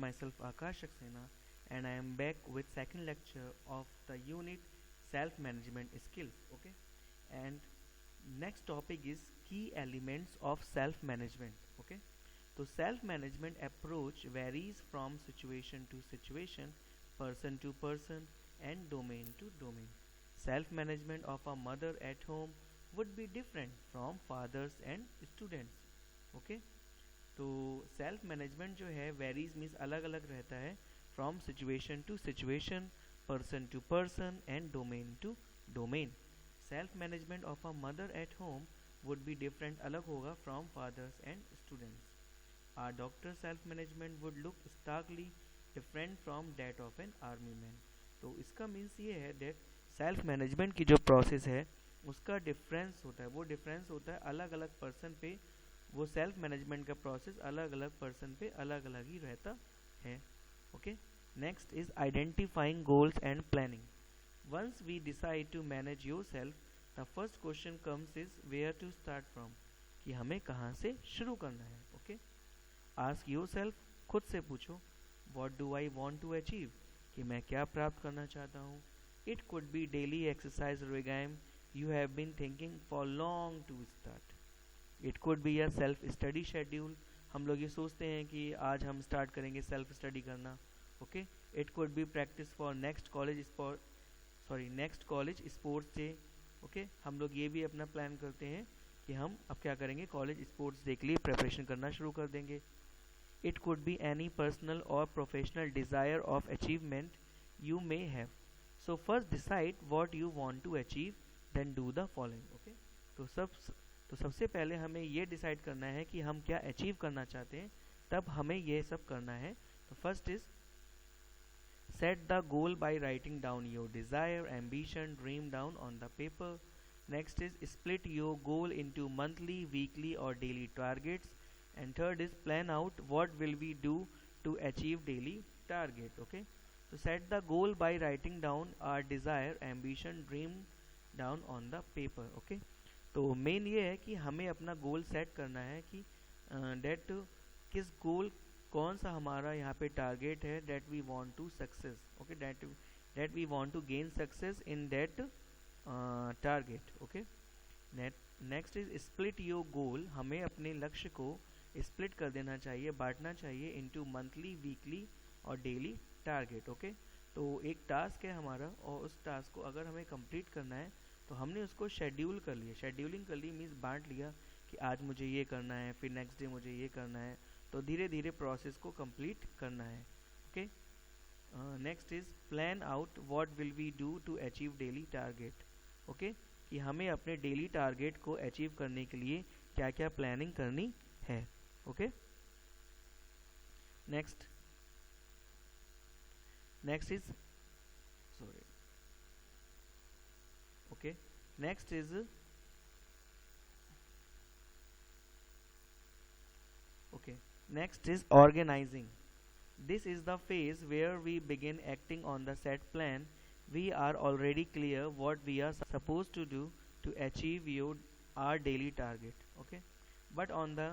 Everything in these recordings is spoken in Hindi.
myself Akash Saxena and I am back with second lecture of the unit self-management skills. Okay, and next topic is key elements of self-management. Okay, so self-management approach varies from situation to situation, person to person, and domain to domain. Self-management of a mother at home would be different from fathers and students. Okay, तो सेल्फ मैनेजमेंट जो है वेरीज मीन्स अलग अलग रहता है from situation to situation, person to person and domain to domain. Self management of a mother at home would be different, अलग होगा from fathers and students. Or doctor self management would look starkly different from that of an army man. तो इसका मीन्स ये है डेट सेल्फ मैनेजमेंट की जो प्रोसेस है उसका डिफरेंस होता है, वो डिफरेंस होता है अलग अलग पर्सन पे. वो सेल्फ मैनेजमेंट का प्रोसेस अलग अलग पर्सन पे अलग अलग ही रहता है. Okay, next is identifying goals and planning. Once we decide to manage yourself, the first question comes is where to start from, कि हमें कहाँ से शुरू करना है. ओके, आस्क योर सेल्फ, खुद से पूछो, what do I want to achieve, कि मैं क्या प्राप्त करना चाहता हूँ. It could be daily exercise regime you have been thinking for long to start. It could be a self study schedule, हम लोग ये सोचते हैं कि आज हम स्टार्ट करेंगे सेल्फ स्टडी करना. Okay, it could B practice for next college sports day. Okay, हम लोग ये भी अपना प्लान करते हैं कि हम अब क्या करेंगे, कॉलेज स्पोर्ट्स डे के लिए प्रिपरेशन करना शुरू कर देंगे. It could be any personal और professional desire of achievement you may have. So first decide what you want to achieve, then do the following. Okay, तो सबसे पहले हमें ये डिसाइड करना है कि हम क्या अचीव करना चाहते हैं, तब हमें ये सब करना है. तो first is set the goal by writing down your desire, ambition, dream down on the paper. Next is split your goal into monthly, weekly और daily targets. And third is plan out what will we do to achieve daily target. Okay, तो set the goal by writing down our desire, ambition, dream down on the paper. Okay, तो मेन ये है कि हमें अपना गोल सेट करना है कि डेट किस गोल, कौन सा हमारा यहाँ पे टारगेट है that we want to success. Okay, that we want to gain success in that target. Okay, next is split your goal, हमें अपने लक्ष्य को स्प्लिट कर देना चाहिए, बांटना चाहिए इनटू मंथली, वीकली और डेली टारगेट. ओके, तो एक टास्क है हमारा और उस टास्क को अगर हमें कंप्लीट करना है तो हमने उसको शेड्यूल कर लिया. शेड्यूलिंग कर ली मीन्स बांट लिया कि आज मुझे ये करना है, फिर नेक्स्ट डे मुझे ये करना है. तो धीरे धीरे प्रोसेस को कंप्लीट करना है. Okay, next is plan out what will we do to achieve daily target. Okay, कि हमें अपने डेली टारगेट को अचीव करने के लिए क्या क्या प्लानिंग करनी है. Okay, next is sorry. Okay, next is organizing. This is the phase where we begin acting on the set plan. We are already clear what we are supposed to do to achieve our daily target. Okay, but on the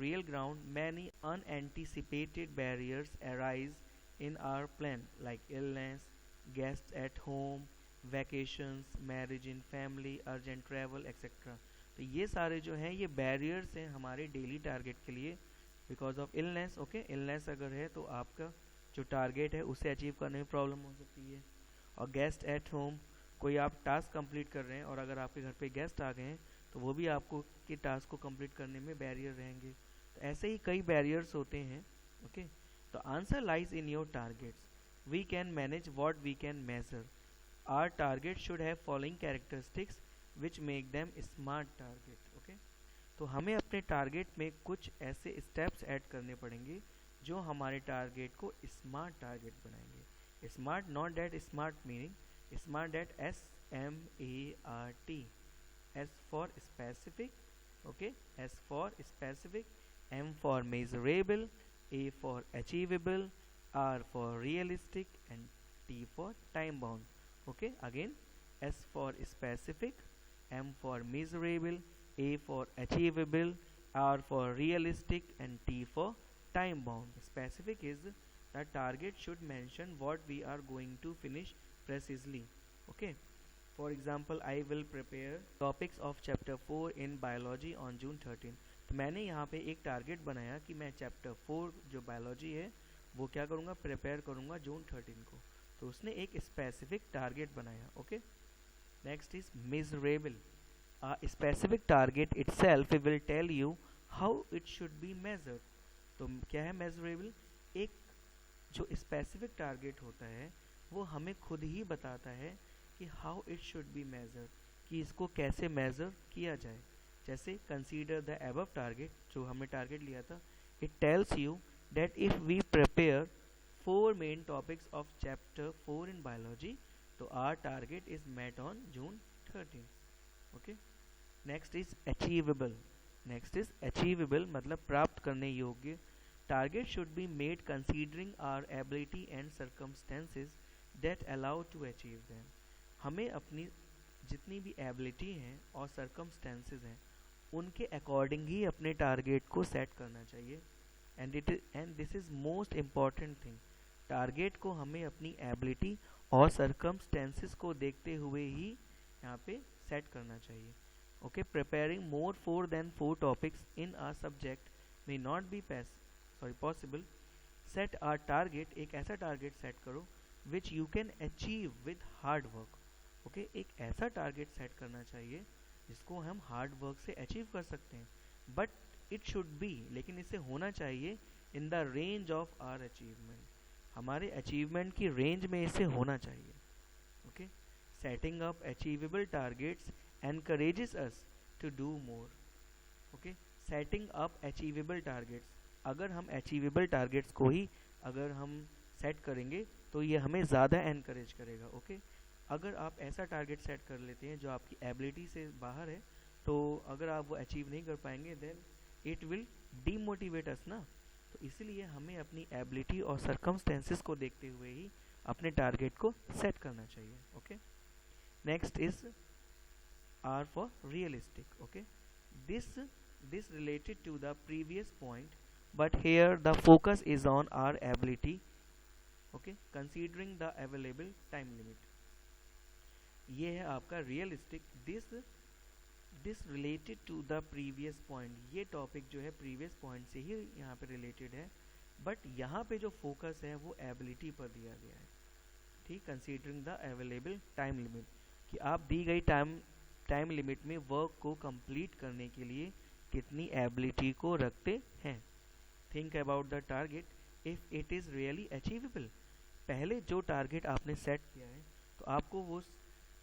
real ground, many unanticipated barriers arise in our plan, like illness, guests at home, vacations, marriage in family, urgent travel etcetera. तो ये सारे जो हैं ये बैरियर्स हैं हमारे डेली टारगेट के लिए because of illness. Okay, illness अगर है तो आपका जो टारगेट है उसे अचीव करने में प्रॉब्लम हो सकती है. और गेस्ट एट होम, कोई आप टास्क कंप्लीट कर रहे हैं और अगर आपके घर पे गेस्ट आ गए हैं तो वो भी आपको के टास्क को कंप्लीट करने में बैरियर रहेंगे. तो ऐसे ही कई बैरियर्स होते हैं. ओके, तो answer lies in your targets. We can manage what we can measure. Our target should have following characteristics which make them smart target. Okay, तो हमें अपने टारगेट में कुछ ऐसे स्टेप्स ऐड करने पड़ेंगे जो हमारे टारगेट को स्मार्ट टारगेट बनाएंगे. Smart, not that smart meaning, smart that SMART. S for specific. Okay, S for specific, M for measurable, A for achievable, R for realistic and T for time bound. Okay, again, S for specific, M for measurable, A for achievable, R for realistic and T for time bound. Specific is the target should mention what we are going to finish precisely. Okay. For example, I will prepare topics of chapter 4 in biology on June 13. तो मैंने यहाँ पे एक टारगेट बनाया कि मैं चैप्टर 4 जो बायोलॉजी है वो क्या करूँगा, प्रिपेयर करूँगा जून 13 को. तो उसने एक स्पेसिफिक टारगेट बनाया. Okay. Next is measurable. A specific target itself will tell you how it should be measured. तो क्या है measurable? एक जो specific target होता है वो हमें खुद ही बताता है कि how it should be measured, कि इसको कैसे measure किया जाए. जैसे consider the above target, जो हमने target लिया था, it tells you that if we prepare 4 main topics of chapter 4 in biology, तो our target is met on June 13th. Okay. Next is achievable. Next is achievable मतलब प्राप्त करने योग्य. Target should be made considering our ability and circumstances that allow to achieve them. हमें अपनी जितनी भी एबिलिटी हैं और सर्कमस्टेंसेस हैं उनके अकॉर्डिंग ही अपने टारगेट को सेट करना चाहिए. And this is most important thing. Target को हमें अपनी एबिलिटी और सर्कमस्टेंसेस को देखते हुए ही यहाँ पे सेट करना चाहिए. Okay, preparing more 4 than 4 topics in a subject may not be possible. Set a target. एक ऐसा target set करो which you can achieve with hard work. Okay, एक ऐसा target set करना चाहिए जिसको हम hard work से achieve कर सकते हैं. But it should be, लेकिन इसे होना चाहिए in the range of our achievement. हमारे achievement की range में इसे होना चाहिए. Okay, setting up achievable targets encourages us to do more. Okay, setting up achievable targets. अगर हम achievable targets को ही अगर हम सेट करेंगे तो ये हमें ज़्यादा encourage करेगा. Okay, अगर आप ऐसा टारगेट सेट कर लेते हैं जो आपकी एबिलिटी से बाहर है तो अगर आप वो अचीव नहीं कर पाएंगे देन इट विल डीमोटिवेट अस ना. तो इसलिए हमें अपनी एबिलिटी और सर्कमस्टेंसेस को देखते हुए ही अपने टारगेट को सेट करना चाहिए. Okay. Next is R for realistic. Okay, this related to the previous point, but here the focus is on our ability. Okay, considering the available time limit. ये है आपका realistic. This related to the previous point. ये topic जो है previous point से ही यहाँ पे related है, but यहाँ पे जो focus है वो ability पर दिया गया है. ठीक, considering the available time limit, कि आप दी गई टाइम लिमिट में वर्क को कंप्लीट करने के लिए कितनी एबिलिटी को रखते हैं. Think about the target if it is really achievable. पहले जो टारगेट आपने सेट किया है तो आपको वो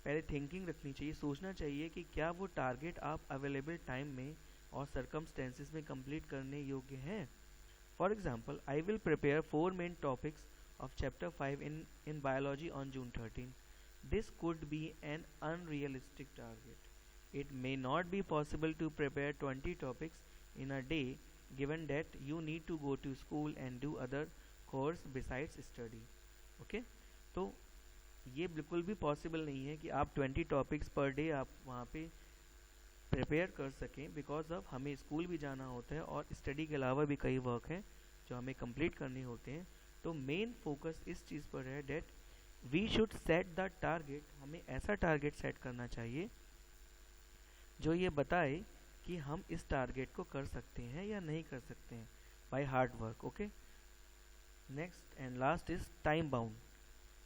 पहले थिंकिंग रखनी चाहिए, सोचना चाहिए कि क्या वो टारगेट आप अवेलेबल टाइम में और सर्कमस्टेंसेस में कंप्लीट करने योग्य हैं. For example, I will prepare 4 main topics of chapter 5 in biology on June 13. This could be an unrealistic target. It may not be possible to prepare 20 topics in a day given that you need to go to school and do other course besides study. Okay? तो ये बिल्कुल भी पॉसिबल नहीं है कि आप 20 टॉपिक्स पर डे आप वहाँ पे प्रिपेयर कर सकें, बिकॉज ऑफ हमें स्कूल भी जाना होता है और स्टडी के अलावा भी कई वर्क हैं जो हमें कंप्लीट करने होते हैं. तो मेन फोकस इस चीज़ पर है that we should set the target. हमें ऐसा टारगेट सेट करना चाहिए जो ये बताए कि हम इस टारगेट को कर सकते हैं या नहीं कर सकते हैं by hard work. Okay. Next and last is time bound.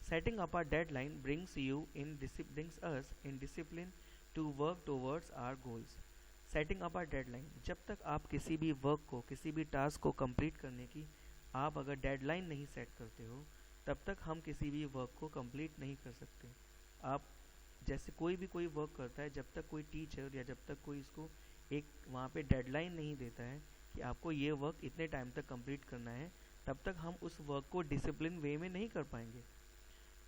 Setting up a deadline brings us in discipline to work towards our goals. Setting up a deadline, जब तक आप किसी भी वर्क को, किसी भी टास्क को कंप्लीट करने की आप अगर डेडलाइन नहीं सेट करते हो तब तक हम किसी भी वर्क को कंप्लीट नहीं कर सकते. आप जैसे कोई वर्क करता है, जब तक कोई टीचर या जब तक कोई इसको एक वहाँ पे डेडलाइन नहीं देता है कि आपको ये वर्क इतने टाइम तक कंप्लीट करना है, तब तक हम उस वर्क को डिसिप्लिन वे में नहीं कर पाएंगे.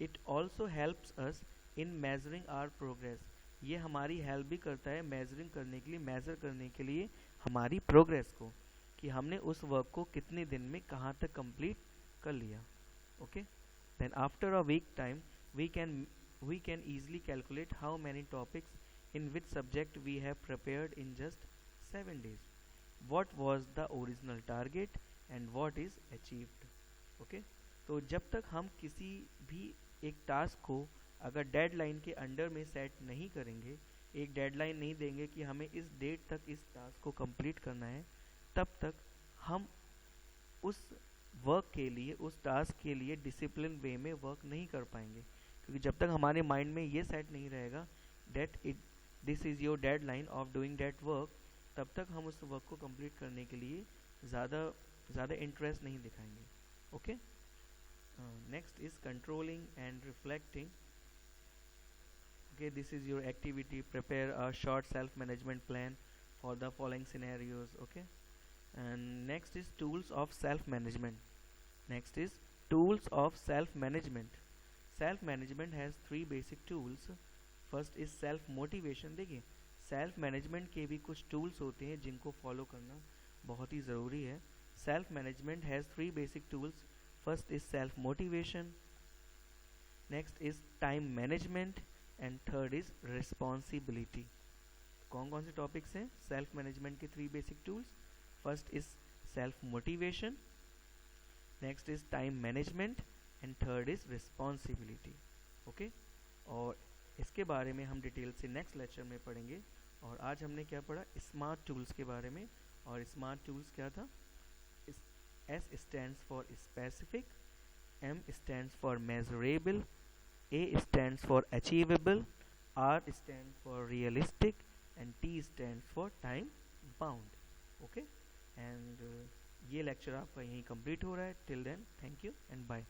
It also helps us in measuring our progress. ये हमारी हेल्प भी करता है मेजरिंग करने के लिए, मेज़र करने के लिए हमारी प्रोग्रेस को, कि हमने उस वर्क को कितने दिन में कहाँ तक कंप्लीट कर लिया. Okay, then after a week time we can easily calculate how many topics in which subject we have prepared in just 7 days. What was the original target and what is achieved. Okay, तो जब तक हम किसी भी एक टास्क को अगर डेडलाइन के अंडर में सेट नहीं करेंगे, एक डेडलाइन नहीं देंगे कि हमें इस डेट तक इस टास्क को कंप्लीट करना है, तब तक हम उस वर्क के लिए, उस टास्क के लिए डिसिप्लिन वे में वर्क नहीं कर पाएंगे। क्योंकि जब तक हमारे माइंड में ये सेट नहीं रहेगा that it this is your deadline of doing that work, तब तक हम उस वर्क को कंप्लीट करने के लिए ज़्यादा इंटरेस्ट नहीं दिखाएंगे। Okay, next is controlling and reflecting. Okay, this is your activity. Prepare a short self-management plan for the following scenarios. Okay, and next is tools of self-management. Next is tools of self-management. Self-management has three basic tools. First is self-motivation. देखिए, self-management के भी कुछ tools होते हैं जिनको follow करना बहुत ही ज़रूरी है। Self-management has three basic tools. First is self-motivation. Next is time management. And third is responsibility. कौन कौन से टॉपिक्स हैं सेल्फ मैनेजमेंट के three basic tools? First is self motivation, next is time management and third is responsibility. Okay, और इसके बारे में हम डिटेल से नेक्स्ट लेक्चर में पढ़ेंगे। और आज हमने क्या पढ़ा? स्मार्ट टूल्स के बारे में। और स्मार्ट टूल्स क्या था? S stands for specific, M stands for measurable, A stands for achievable, R stands for realistic, and T stands for time bound. Okay, and ये लेक्चर आपका यहीं कंप्लीट हो रहा है। Till then, thank you and bye.